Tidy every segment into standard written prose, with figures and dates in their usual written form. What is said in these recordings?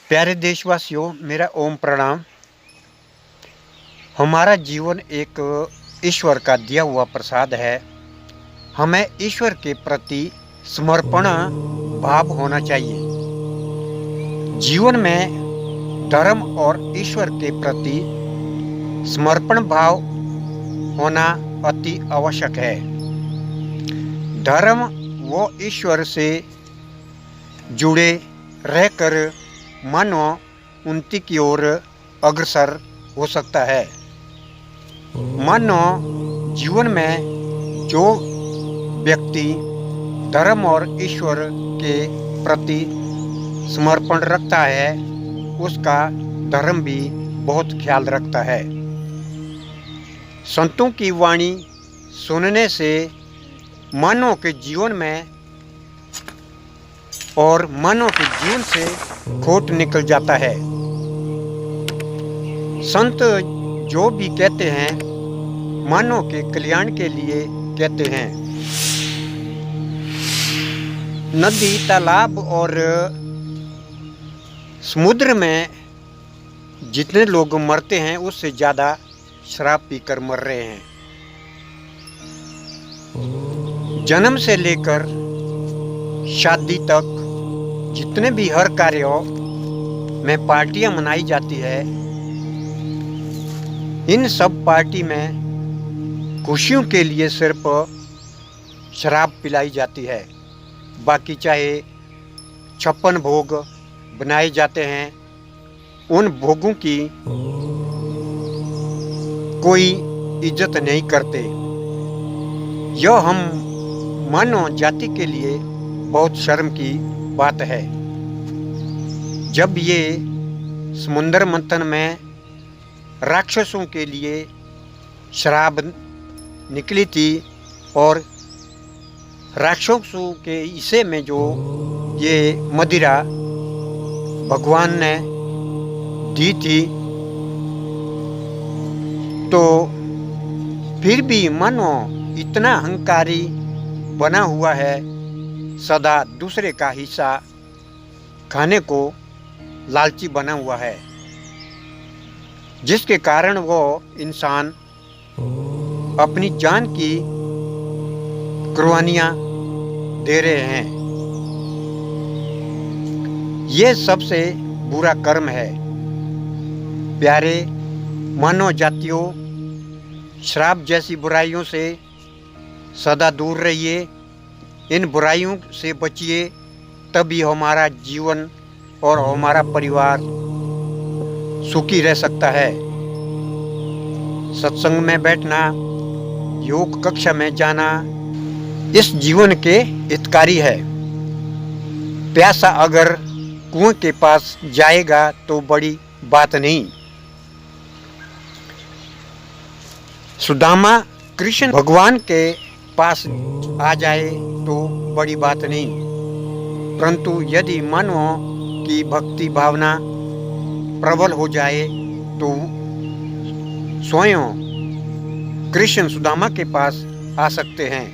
प्यारे देशवासियों, मेरा ओम प्रणाम। हमारा जीवन एक ईश्वर का दिया हुआ प्रसाद है। हमें ईश्वर के प्रति समर्पण भाव होना चाहिए। जीवन में धर्म और ईश्वर के प्रति समर्पण भाव होना अति आवश्यक है। धर्म वो ईश्वर से जुड़े रहकर मानव उन्नति की ओर अग्रसर हो सकता है। मानव जीवन में जो व्यक्ति धर्म और ईश्वर के प्रति समर्पण रखता है, उसका धर्म भी बहुत ख्याल रखता है। संतों की वाणी सुनने से मानव के जीवन में और मानव के जीवन से खोट निकल जाता है। संत जो भी कहते हैं मानव के कल्याण के लिए कहते हैं। नदी, तालाब और समुद्र में जितने लोग मरते हैं उससे ज़्यादा शराब पीकर मर रहे हैं। जन्म से लेकर शादी तक जितने भी हर कार्यों में पार्टियां मनाई जाती है, इन सब पार्टी में खुशियों के लिए सिर्फ शराब पिलाई जाती है। बाकी चाहे 56 भोग बनाए जाते हैं, उन भोगों की कोई इज्जत नहीं करते। यह हम मानव जाति के लिए बहुत शर्म की बात है। जब ये समुद्र मंथन में राक्षसों के लिए शराब निकली थी और राक्षसों के हिस्से में जो ये मदिरा भगवान ने दी थी, तो फिर भी मानव इतना अहंकारी बना हुआ है, सदा दूसरे का हिस्सा खाने को लालची बना हुआ है, जिसके कारण वो इंसान अपनी जान की कुर्बानियां दे रहे हैं। ये सबसे बुरा कर्म है। प्यारे मानव जातियों, शराब जैसी बुराइयों से सदा दूर रहिए। इन बुराइयों से बचिए, तभी हमारा जीवन और हमारा परिवार सुखी रह सकता है। सत्संग में बैठना, योग कक्षा में जाना इस जीवन के हितकारी है। प्यासा अगर कुएं के पास जाएगा तो बड़ी बात नहीं। सुदामा कृष्ण भगवान के पास आ जाए तो बड़ी बात नहीं, परंतु यदि मानव की भक्ति भावना प्रबल हो जाए तो स्वयं कृष्ण सुदामा के पास आ सकते हैं।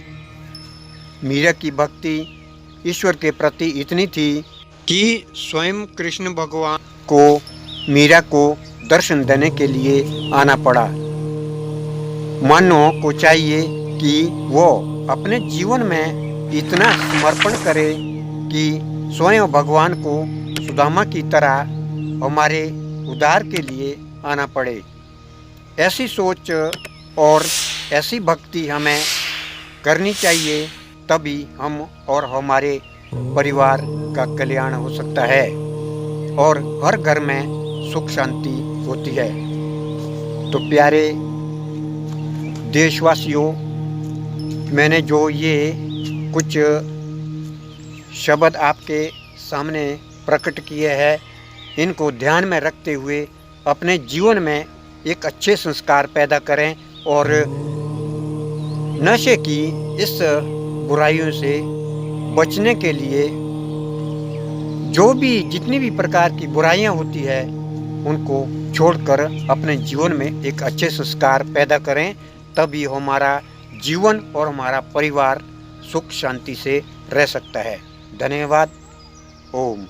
मीरा की भक्ति ईश्वर के प्रति इतनी थी कि स्वयं कृष्ण भगवान को मीरा को दर्शन देने के लिए आना पड़ा। मानव को चाहिए कि वो अपने जीवन में इतना समर्पण करे कि स्वयं भगवान को सुदामा की तरह हमारे उद्धार के लिए आना पड़े। ऐसी सोच और ऐसी भक्ति हमें करनी चाहिए, तभी हम और हमारे परिवार का कल्याण हो सकता है और हर घर में सुख शांति होती है। तो प्यारे देशवासियों, मैंने जो ये कुछ शब्द आपके सामने प्रकट किए हैं, इनको ध्यान में रखते हुए अपने जीवन में एक अच्छे संस्कार पैदा करें और नशे की इस बुराइयों से बचने के लिए जो भी जितनी भी प्रकार की बुराइयां होती है, उनको छोड़कर अपने जीवन में एक अच्छे संस्कार पैदा करें, तभी हमारा जीवन और हमारा परिवार सुख शांति से रह सकता है। धन्यवाद। ओम।